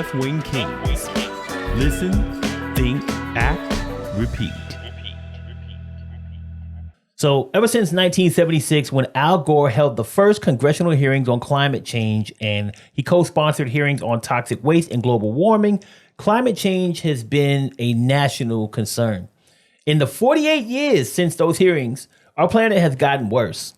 left-wing Kingz. Listen, think, act, repeat. So ever since 1976, when Al Gore held the first congressional hearings on climate change and he co-sponsored hearings on toxic waste and global warming, climate change has been a national concern. In the 48 years since those hearings, our planet has gotten worse.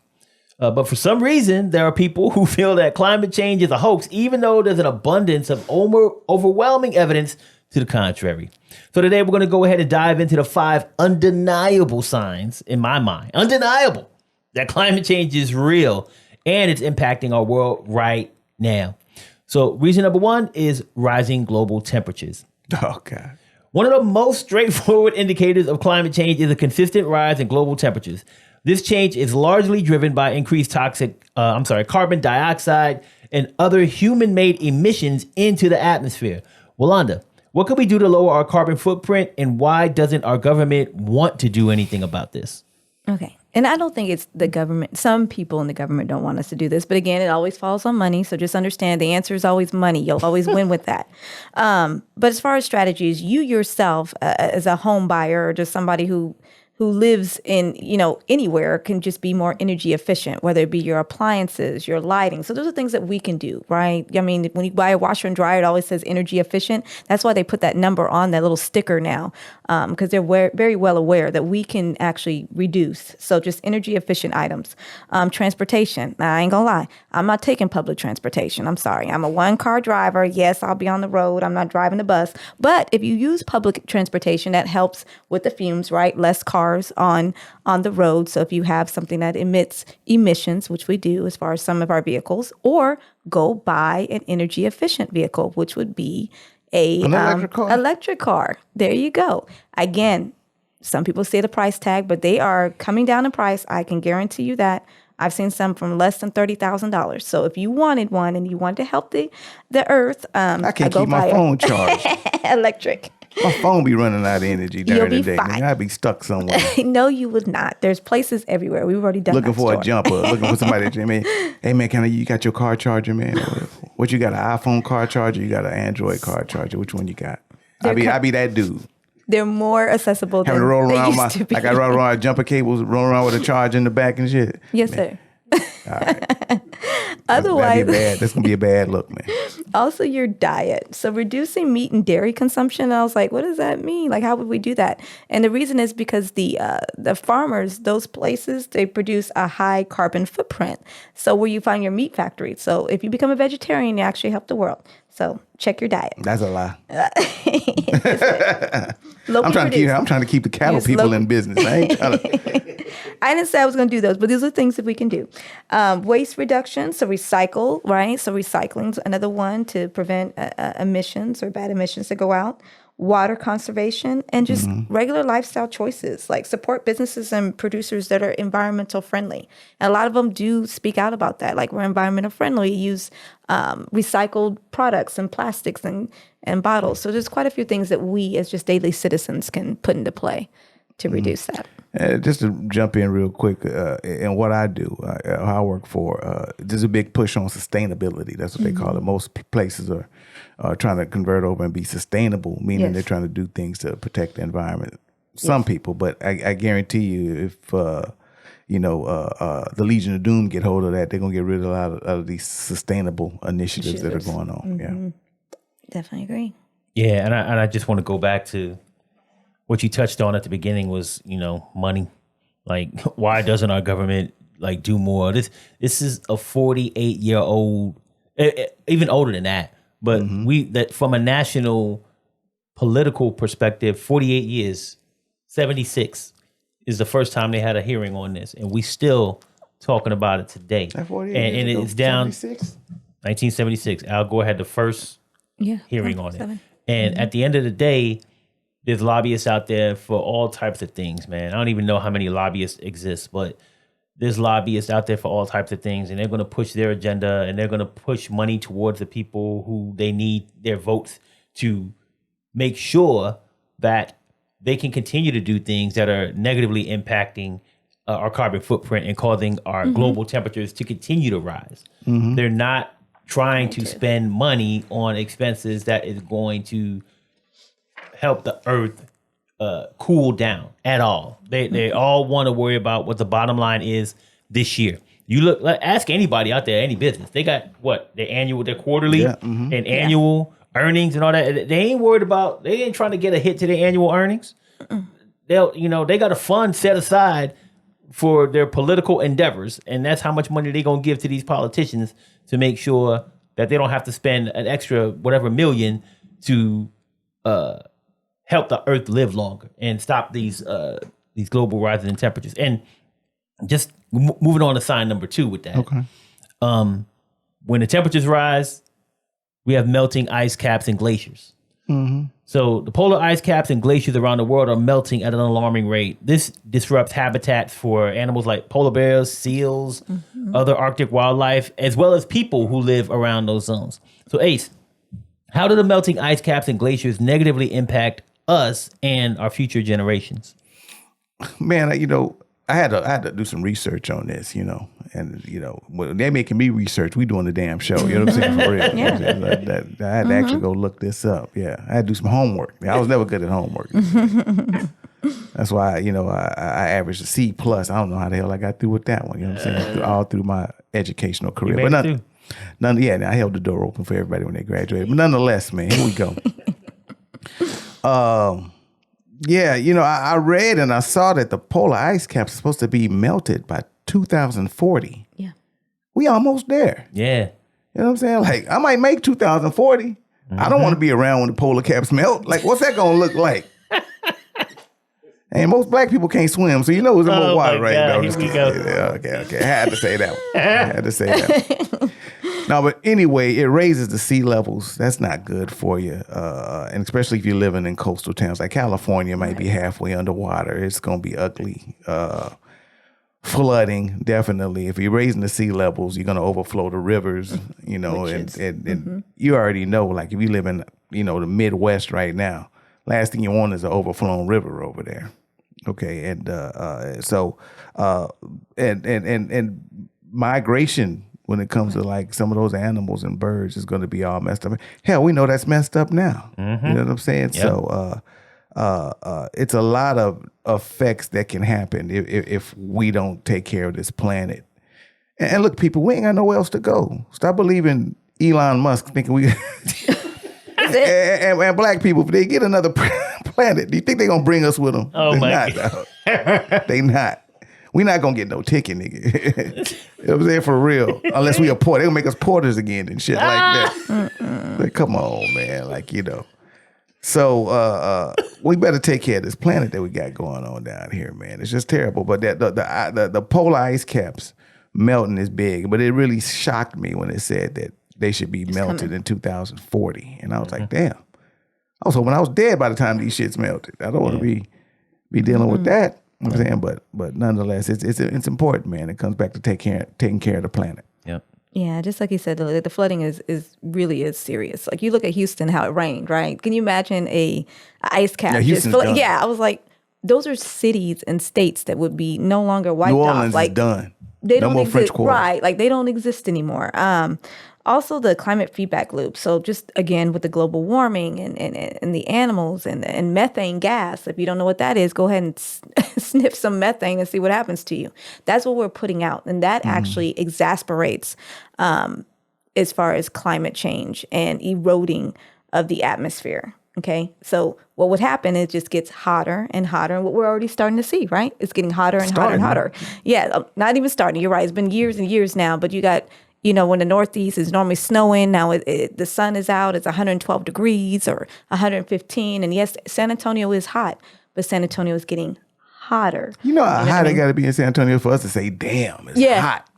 But for some reason, there are people who feel that climate change is a hoax, even though there's an abundance of overwhelming evidence to the contrary. So today we're going to go ahead and dive into the 5 undeniable signs, in my mind, undeniable, that climate change is real and it's impacting our world right now. So reason number 1 is rising global temperatures. Oh, God. One of the most straightforward indicators of climate change is a consistent rise in global temperatures. This change is largely driven by increased carbon dioxide and other human-made emissions into the atmosphere. Walanda, what can we do to lower our carbon footprint, and why doesn't our government want to do anything about this? Okay. And I don't think it's the government. Some people in the government don't want us to do this. But again, it always falls on money. So just understand the answer is always money. You'll always win with that. But as far as strategies, you yourself as a home buyer or just somebody who lives in, anywhere can just be more energy efficient, whether it be your appliances, your lighting. So those are things that we can do, right? I mean, when you buy a washer and dryer, it always says energy efficient. That's why they put that number on that little sticker now, because they're very well aware that we can actually reduce. So just energy efficient items. Transportation. Now, I ain't gonna lie. I'm not taking public transportation. I'm sorry. I'm a 1-car driver. Yes, I'll be on the road. I'm not driving the bus. But if you use public transportation, that helps with the fumes, right? Less cars on the road. So if you have something that emits emissions, which we do as far as some of our vehicles, or go buy an energy efficient vehicle, which would be an electric car. There you go. Again, some people say the price tag, but they are coming down in price. I can guarantee you that. I've seen some from less than $30,000. So if you wanted one and you wanted to help the earth, I can't keep my phone charged. Electric. My phone be running out of energy during the day. Fine. I'd be stuck somewhere. No, you would not. There's places everywhere. We've already done looking that for store. a jumper, looking for somebody to man. Hey man, you got your car charger, man? What you got? An iPhone car charger? You got an Android car charger? Which one you got? I be that dude. They're more accessible than Having to roll they around used to be. I got to roll around jumper cables, roll around with a charger in the back and shit. Yes, man. sir. All right. Otherwise, that's gonna be a bad look, man. Also, your diet. So reducing meat and dairy consumption. I was like, what does that mean? Like, how would we do that? And the reason is because the farmers, those places, they produce a high carbon footprint. So where you find your meat factory. So if you become a vegetarian, you actually help the world. So check your diet. That's a lie. I'm trying to keep the cattle people in business. I ain't trying to. I didn't say I was going to do those, but these are things that we can do. Waste reduction, so recycle, right? So recycling's another one to prevent emissions or bad emissions that go out. Water conservation and just regular lifestyle choices, like support businesses and producers that are environmental friendly. And a lot of them do speak out about that. Like, we're environmental friendly, use recycled products and plastics and bottles. So there's quite a few things that we as just daily citizens can put into play to reduce that. Just to jump in real quick, and what I do, how I work for, there's a big push on sustainability. That's what they call it. Most places are trying to convert over and be sustainable, meaning they're trying to do things to protect the environment. Some people, but I guarantee you, if the Legion of Doom get hold of that, they're gonna get rid of a lot of these sustainable initiatives that are going on. Yeah, Definitely agree. Yeah, and I just want to go back to what you touched on at the beginning was, money. Like, why doesn't our government do more? This is a 48-year-old, even older than that. But that from a national political perspective, 48 years, 76 is the first time they had a hearing on this, and we still talking about it today. And it's down 1976. Al Gore had the first hearing on it. And at the end of the day, there's lobbyists out there for all types of things, man. I don't even know how many lobbyists exist, but there's lobbyists out there for all types of things, and they're going to push their agenda, and they're going to push money towards the people who they need their votes to make sure that they can continue to do things that are negatively impacting our carbon footprint and causing our global temperatures to continue to rise. They're not trying to spend money on expenses that is going to help the earth cool down at all. They all want to worry about what the bottom line is this year. You ask anybody out there, any business. They got their quarterly and annual earnings and all that. They ain't worried about. They ain't trying to get a hit to their annual earnings. They got a fund set aside for their political endeavors, and that's how much money they're gonna give to these politicians to make sure that they don't have to spend an extra whatever million to help the earth live longer and stop these global rises in temperatures. And just moving on to sign number 2 with that. Okay. When the temperatures rise, we have melting ice caps and glaciers. Mm-hmm. So the polar ice caps and glaciers around the world are melting at an alarming rate. This disrupts habitats for animals like polar bears, seals, other Arctic wildlife, as well as people who live around those zones. So Ace, how do the melting ice caps and glaciers negatively impact us and our future generations? Man, I had to do some research on this, and when they're making me research, we doing the damn show. You know what I'm saying? For real. I had to actually go look this up. Yeah, I had to do some homework. I was never good at homework. That's why I averaged a C plus. I don't know how the hell I got through with that one. You know what I'm saying? All through my educational career, but I held the door open for everybody when they graduated. But nonetheless, man, here we go. I read and I saw that the polar ice caps are supposed to be melted by 2040. Yeah. We almost there. Yeah. You know what I'm saying? Like, I might make 2040. I don't want to be around when the polar caps melt. Like, what's that going to look like? And most black people can't swim, so there's more water right now. Here we go. Okay. I had to say that one. No, but anyway, it raises the sea levels. That's not good for you. And especially if you're living in coastal towns. Like California might be halfway underwater. It's going to be ugly. Flooding, definitely. If you're raising the sea levels, you're going to overflow the rivers, and you already know, like if you live in, the Midwest right now, last thing you want is an overflowing river over there. Okay. And migration, when it comes to like some of those animals and birds, is going to be all messed up. Hell, we know that's messed up now. Mm-hmm. You know what I'm saying? Yep. So it's a lot of effects that can happen if we don't take care of this planet. And look, people, we ain't got nowhere else to go. Stop believing Elon Musk thinking we... and black people, if they get another planet, do you think they're going to bring us with them? Oh, my God. They not. We not going to get no ticket, nigga. You know what I'm saying? For real. Unless we are poor. They're going to make us porters again and shit like that. Like, come on, man. Like, So we better take care of this planet that we got going on down here, man. It's just terrible. But the polar ice caps melting is big. But it really shocked me when it said that they should be melted in 2040. And I was like, damn. I was hoping I was dead by the time these shits melted. I don't want to be dealing with that. You know what I'm saying? But nonetheless, it's important, man. It comes back to taking care of the planet. Yep. Yeah, just like you said, the flooding is really serious. Like you look at Houston, how it rained, right? Can you imagine a ice cap? Yeah, Houston's done. Yeah, I was like, those are cities and states that would be no longer wiped off. New Orleans is done. They no don't more exist, French Quarter. right? Like they don't exist anymore. Also, the climate feedback loop. So just again with the global warming and the animals and methane gas. If you don't know what that is, go ahead and sniff some methane and see what happens to you. That's what we're putting out, and that actually exasperates as far as climate change and eroding of the atmosphere. Okay, so what would happen is it just gets hotter and hotter, and what we're already starting to see, right? It's getting hotter and hotter and hotter. Yeah, not even starting. You're right. It's been years and years now, but you got. When the Northeast is normally snowing, now the sun is out, it's 112 degrees or 115. And yes, San Antonio is hot, but San Antonio is getting hotter. You know how hot it got to be in San Antonio for us to say, damn, it's hot.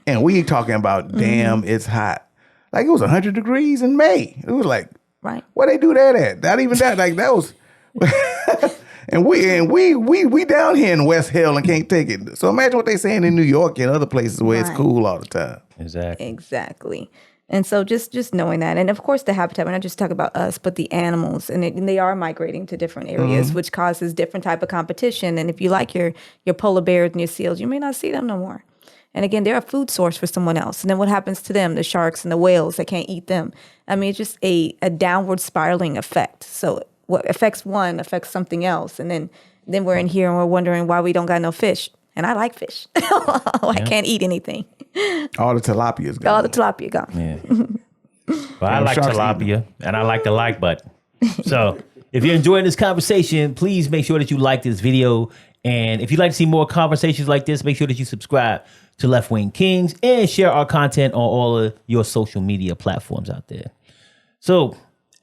And we ain't talking about, damn, it's hot. Like it was 100 degrees in May. It was like, right. Where they do that at? Not even that. Like that was... And we down here in West Hill and can't take it. So imagine what they saying in New York and other places where it's cool all the time. Exactly. And so just knowing that. And of course the habitat, we're not just talking about us, but the animals. And they are migrating to different areas, which causes different type of competition. And if you like your polar bears and your seals, you may not see them no more. And again, they're a food source for someone else. And then what happens to them? The sharks and the whales that can't eat them. I mean, it's just a downward spiraling effect. So what affects one affects something else. And then we're in here and we're wondering why we don't got no fish. And I like fish. I can't eat anything. All the tilapia's gone. All the tilapia gone. Yeah. Well, I like tilapia, and I like the like button. So if you're enjoying this conversation, please make sure that you like this video. And if you'd like to see more conversations like this, make sure that you subscribe to Left Wing Kingz and share our content on all of your social media platforms out there. So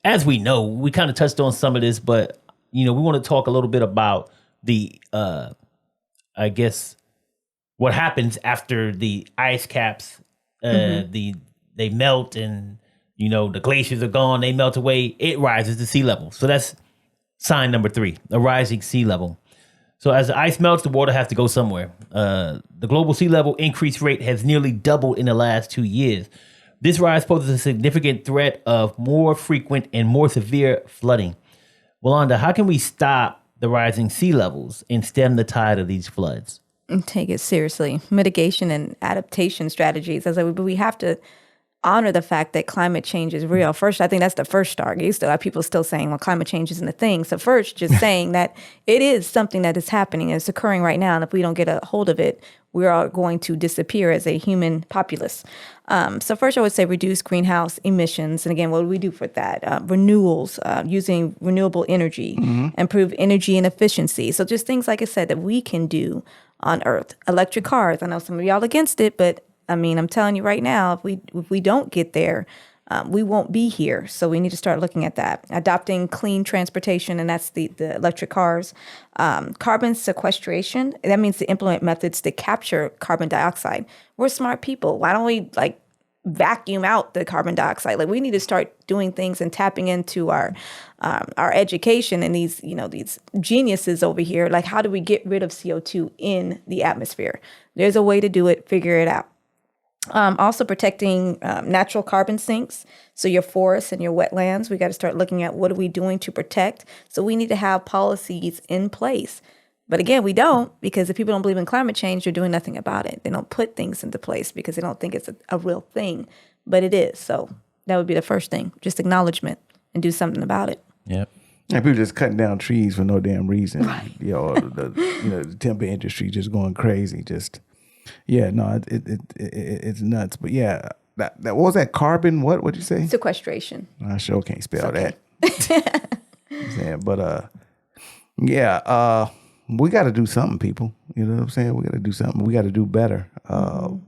as we know, we kind of touched on some of this, but we want to talk a little bit about the, I guess, what happens after the ice caps, they melt and, the glaciers are gone, they melt away, it rises to sea level. So that's sign number 3, a rising sea level. So as the ice melts, the water has to go somewhere. The global sea level increase rate has nearly doubled in the last 2 years. This rise poses a significant threat of more frequent and more severe flooding. Wanda, how can we stop the rising sea levels and stem the tide of these floods? Take it seriously. Mitigation and adaptation strategies. We have to honor the fact that climate change is real. First, I think that's the first start. You still have people still saying, well, climate change isn't a thing. So first, just saying that it is something that is happening and it's occurring right now. And if we don't get a hold of it, we are going to disappear as a human populace. So first, I would say reduce greenhouse emissions. And again, what do we do for that? Renewals, using renewable energy, improve energy and efficiency. So just things, like I said, that we can do on Earth. Electric cars. I know some of y'all against it, but I mean, I'm telling you right now, if we don't get there, we won't be here. So we need to start looking at that. Adopting clean transportation, and that's the electric cars. Carbon sequestration, that means to implement methods to capture carbon dioxide. We're smart people. Why don't we vacuum out the carbon dioxide? We need to start doing things and tapping into our education and these geniuses over here. How do we get rid of CO2 in the atmosphere? There's a way to do it. Figure it out. Also protecting natural carbon sinks. So your forests and your wetlands, we got to start looking at what are we doing to protect. So we need to have policies in place. But again, we don't, because if people don't believe in climate change, they're doing nothing about it. They don't put things into place because they don't think it's a real thing, but it is. So that would be the first thing, just acknowledgement and do something about it. Yep. And people just cutting down trees for no damn reason. Right. The timber industry just going crazy. It's nuts. But yeah, that what was that carbon? What'd you say? Sequestration. I sure can't spell that. But we got to do something, people. You know what I'm saying? We got to do something. We got to do better. Al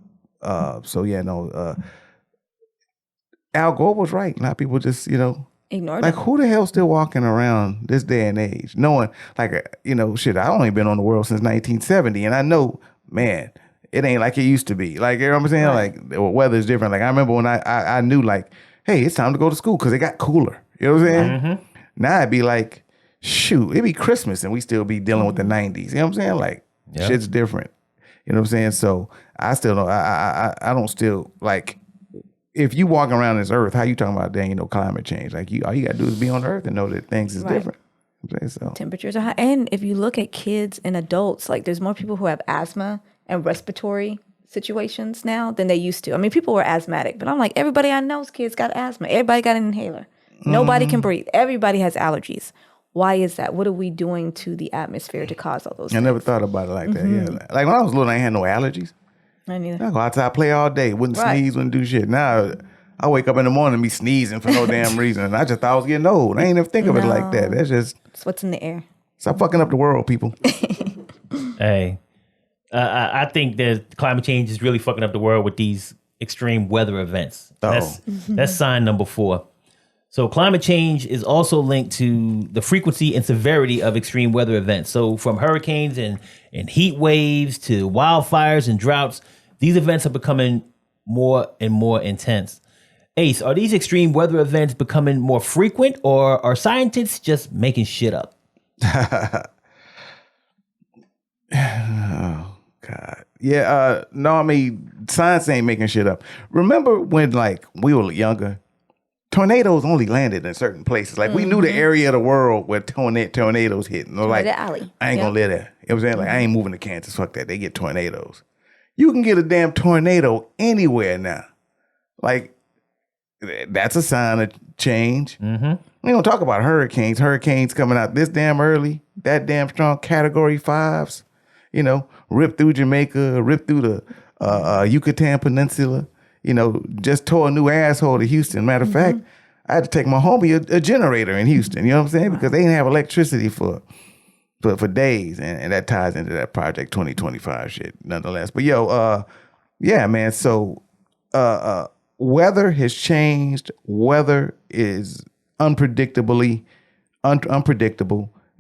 Gore was right. A lot of people just ignore them. Who the hell still walking around this day and age knowing shit, I only been on the world since 1970, and I know, man, it ain't like it used to be. You know what I'm saying? Right. The weather's different. I remember when I knew hey, it's time to go to school because it got cooler. You know what I'm saying? Mm-hmm. Now it'd be shoot, it'd be Christmas and we still be dealing with the 90s. You know what I'm saying? Shit's different. You know what I'm saying? So I still don't, I don't still, if you walking around this earth, how you talking about climate change? All you got to do is be on earth and know that things is different. So. Temperatures are high. And if you look at kids and adults, there's more people who have asthma and respiratory situations now than they used to. I mean, people were asthmatic, but I'm everybody I know's kids got asthma. Everybody got an inhaler. Nobody can breathe. Everybody has allergies. Why is that? What are we doing to the atmosphere to cause all those things? I never thought about it like that. Yeah. When I was little, I ain't had no allergies. I neither. I go outside, play all day, wouldn't sneeze, wouldn't do shit. Now I wake up in the morning and be sneezing for no damn reason. And I just thought I was getting old. I ain't even think of it like that. That's just... It's what's in the air. Stop fucking up the world, people. Hey, I think that climate change is really fucking up the world with these extreme weather events. That's sign number 4. So climate change is also linked to the frequency and severity of extreme weather events. So from hurricanes and heat waves to wildfires and droughts, these events are becoming more and more intense. Ace, are these extreme weather events becoming more frequent, or are scientists just making shit up? Oh, God. Yeah, no, I mean, science ain't making shit up. Remember when, we were younger, tornadoes only landed in certain places. We knew the area of the world where tornadoes hit. And the alley. I ain't gonna live there. You know what I'm saying? I ain't moving to Kansas. Fuck that. They get tornadoes. You can get a damn tornado anywhere now. Like, that's a sign of change. Mm-hmm. We don't talk about hurricanes. Hurricanes coming out this damn early, that damn strong, Category 5s. You know, rip through Jamaica, rip through the Yucatan Peninsula. You know, just tore a new asshole to Houston. Matter of fact, I had to take my homie a generator in Houston. You know what I'm saying? Because they didn't have electricity for days, and that ties into that Project 2025 shit, nonetheless. But yeah, man. So weather has changed. Weather is unpredictable.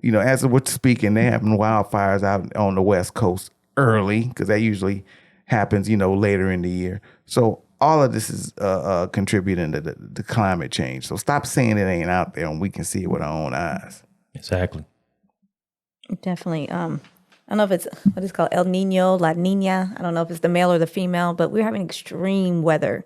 You know, as we're speaking, they having wildfires out on the West Coast early because that usually happens, you know, later in the year. So all of this is contributing to the climate change. So stop saying it ain't out there, and we can see it with our own eyes. Exactly. Definitely. I don't know if it's what is it called El Nino, La Nina. I don't know if it's the male or the female, but we're having extreme weather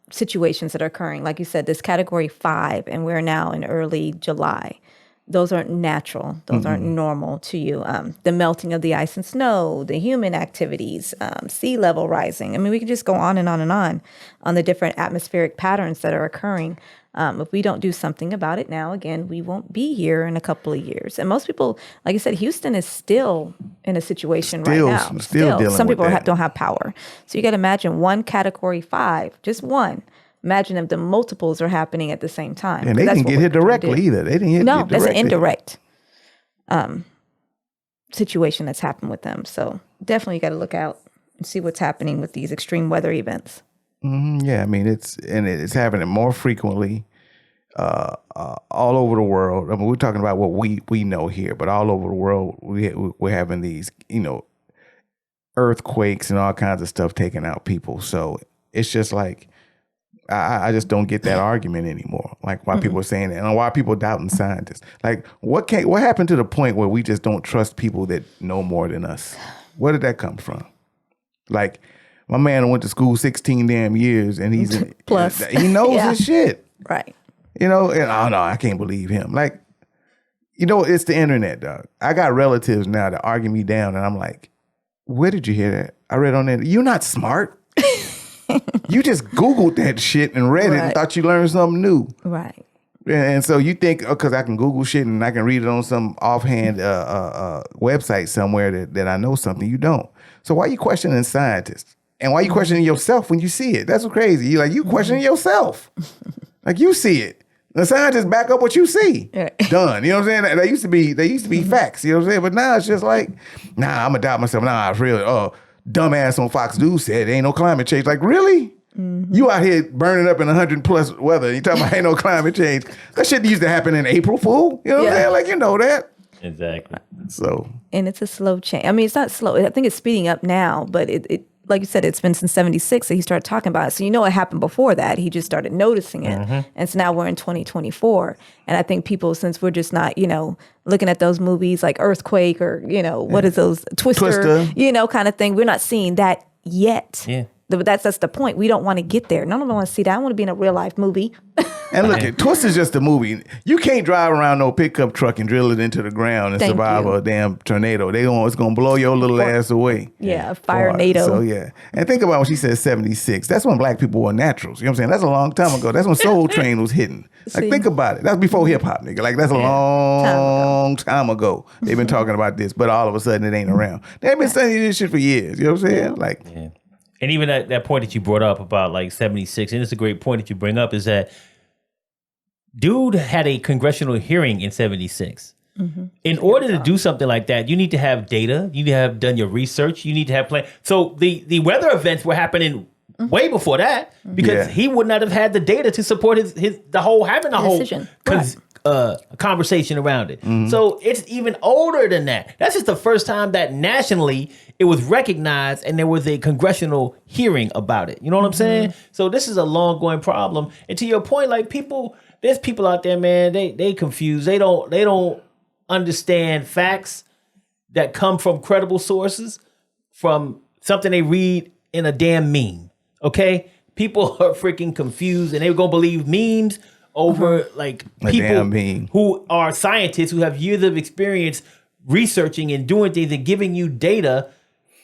situations that are occurring. Like you said, this Category 5, and we're now in early July. Those aren't natural. Those aren't normal to you. The melting of the ice and snow, the human activities, sea level rising. I mean, we can just go on and on and on the different atmospheric patterns that are occurring. If we don't do something about it now, again, we won't be here in a couple of years. And most people, like I said, Houston is still in a situation right now. Still dealing some with people that. don't have power. So you got to imagine one Category 5, just one. Imagine if the multiples are happening at the same time. And they didn't get hit directly either. They didn't hit No, directly. that's an indirect situation that's happened with them. So definitely got to look out and see what's happening with these extreme weather events. Yeah, I mean, it's happening more frequently all over the world. I mean, we're talking about what we know here, but all over the world, we're having these, you know, earthquakes and all kinds of stuff taking out people. So it's just like, I just don't get that argument anymore. Like why people are saying that, and why people doubting scientists. Like what happened to the point where we just don't trust people that know more than us? Where did that come from? Like my man went to school 16 damn years, and he's Plus. he knows his shit. Right. You know, and oh no, I can't believe him. Like, you know, it's the internet, dog. I got relatives now that argue me down, and I'm like, where did you hear that? I read on that. You're not smart. You just Googled that shit and read it and thought you learned something new. Right. And so you think, because I can Google shit and I can read it on some offhand website somewhere that I know something, you don't. So why are you questioning scientists? And why are you questioning yourself when you see it? That's what's crazy. You questioning yourself. Like you see it. The scientists back up what you see. Done. You know what I'm saying? They used to be facts. You know what I'm saying? But now it's just like, nah, I'm gonna doubt myself. Nah, it's really, dumbass on Fox News said there ain't no climate change. Like, really? You out here burning up in 100+ weather. You talking about ain't no climate change. That shit used to happen in April, fool. You know what I'm saying? Like, you know that. Exactly. So. And it's a slow change. I mean, it's not slow. I think it's speeding up now, but it like you said, it's been since 76 that he started talking about it. So you know what happened before that. He just started noticing it. And so now we're in 2024. And I think people, since we're just not, looking at those movies like Earthquake or, what is those, Twister, kind of thing. We're not seeing that yet. Yeah. But that's the point. We don't want to get there. None of them want to see that. I want to be in a real life movie. And look, Twister's just a movie. You can't drive around no pickup truck and drill it into the ground and survive a damn tornado. It's going to blow your little ass away. Yeah, a fire-nado. So, yeah. And think about when she said 76. That's when black people were naturals. You know what I'm saying? That's a long time ago. That's when Soul Train was hitting. Like, think about it. That's before hip-hop, nigga. Like, that's a long time ago. They've been talking about this, but all of a sudden it ain't around. They've been saying this shit for years. You know what I'm saying? Like, yeah. And even that point that you brought up about like 76, and it's a great point that you bring up, is that dude had a congressional hearing in 76. In order to do something like that, you need to have data. You need to have done your research. You need to have plan. So the weather events were happening way before that because he would not have had the data to support the whole decision. Conversation around it. So it's even older than that. That's just the first time that nationally it was recognized and there was a congressional hearing about it. You know what I'm saying? So this is a long going problem. And to your point, like there's people out there, man, they confused. They don't understand facts that come from credible sources, from something they read in a damn meme. Okay? People are freaking confused and they're gonna believe memes over like people who are scientists who have years of experience researching and doing things and giving you data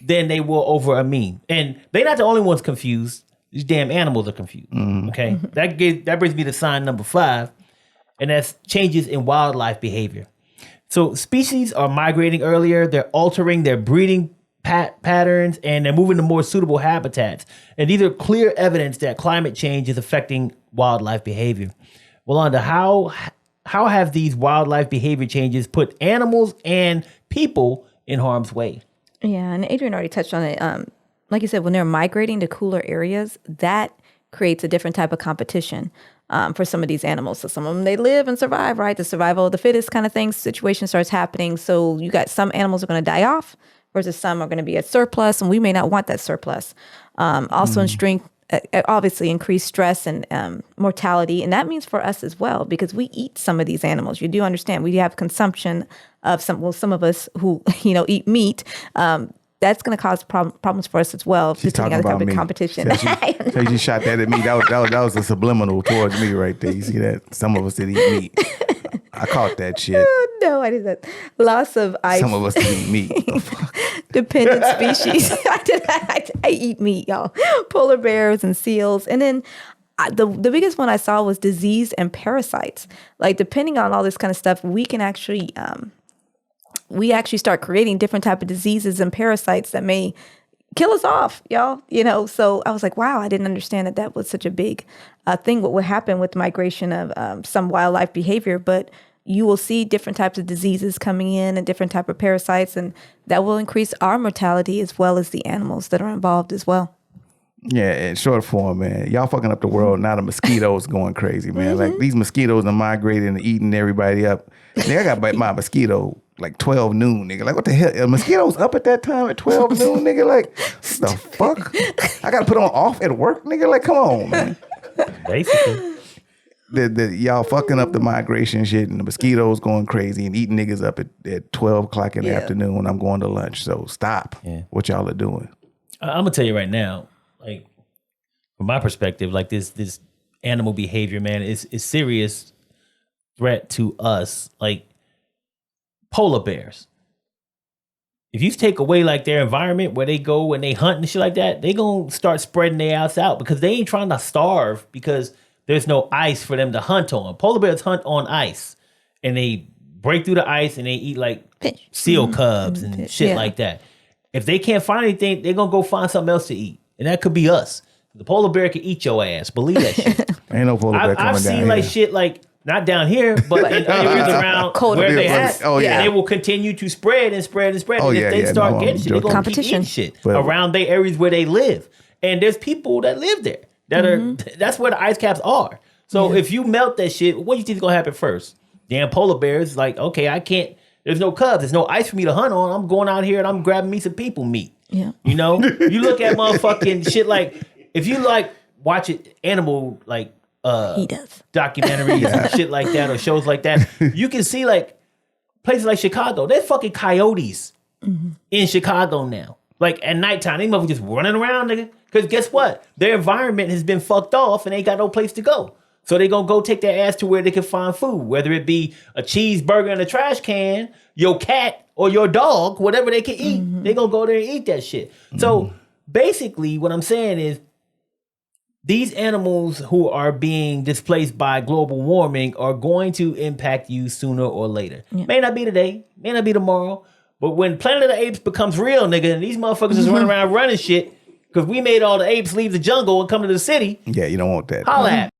than they will over a meme. And they're not the only ones confused. These damn animals are confused. Okay, that brings me to sign number 5, and that's changes in wildlife behavior. So species are migrating earlier. They're altering their breeding patterns, and they're moving to more suitable habitats. And these are clear evidence that climate change is affecting wildlife behavior. Wanda, how have these wildlife behavior changes put animals and people in harm's way? Yeah, and Adrian already touched on it. Like you said, when they're migrating to cooler areas, that creates a different type of competition for some of these animals. So some of them, they live and survive, right? The survival of the fittest kind of thing, situation starts happening. So you got some animals are going to die off versus some are going to be at surplus, and we may not want that surplus. Also in strength, obviously increased stress and mortality. And that means for us as well, because we eat some of these animals. You do understand we have consumption of some of us who, eat meat. That's going to cause problems for us as well. She's talking about me. Competition. So you shot that at me. That was a subliminal towards me right there. You see that? Some of us that eat meat. I caught that shit. No, I didn't. Loss of ice. Some of us that eat meat. Dependent species. I eat meat, y'all. Polar bears and seals. And then the biggest one I saw was disease and parasites. Like, depending on all this kind of stuff, we can actually start creating different type of diseases and parasites that may kill us off, y'all. So I was like, wow, I didn't understand that was such a big thing. What would happen with migration of some wildlife behavior, but you will see different types of diseases coming in and different type of parasites, and that will increase our mortality as well as the animals that are involved as well. Yeah, in short form, man, y'all fucking up the world. Now the mosquitoes going crazy, man. Like, these mosquitoes are migrating and eating everybody up. Nigga, I got bite my mosquito like 12 noon, nigga. Like, what the hell? Are mosquitoes up at that time at 12 noon, nigga? Like, the fuck? I got to put on off at work, nigga? Like, come on, man. Basically. Y'all fucking up the migration shit, and the mosquitoes going crazy and eating niggas up at 12 o'clock in the afternoon when I'm going to lunch. So stop what y'all are doing. I'm going to tell you right now, like, from my perspective, like, this animal behavior, man, is serious threat to us. Like, polar bears. If you take away like their environment where they go and they hunt and shit like that, they gonna start spreading their ass out because they ain't trying to starve because there's no ice for them to hunt on. Polar bears hunt on ice, and they break through the ice and they eat like fish, seal cubs and shit like that. If they can't find anything, they're gonna go find something else to eat, and that could be us. The polar bear can eat your ass. Believe that shit. Ain't no polar bear coming down here. I've seen like shit like. Not down here, but in areas around where they at. And they will continue to spread and spread and spread. And if they start getting shit, they're going to keep eating shit around the areas where they live. And there's people that live there that are, that's where the ice caps are. So if you melt that shit, what do you think is going to happen first? Damn polar bears, like, okay, I can't, there's no cubs, there's no ice for me to hunt on. I'm going out here and I'm grabbing me some people meat. Yeah. You look at motherfucking shit like, if you like watch it, animal, like, he does documentaries and shit like that or shows like that. You can see like places like Chicago. There's fucking coyotes in Chicago now. Like at nighttime, they motherfuckers just running around, nigga. Because guess what? Their environment has been fucked off and they ain't got no place to go. So they gonna go take their ass to where they can find food, whether it be a cheeseburger in a trash can, your cat or your dog, whatever they can eat. They gonna go there and eat that shit. So basically, what I'm saying is, these animals who are being displaced by global warming are going to impact you sooner or later. Yeah. May not be today, may not be tomorrow, but when Planet of the Apes becomes real, nigga, and these motherfuckers is running around running shit because we made all the apes leave the jungle and come to the city. Yeah, you don't want that. Holla at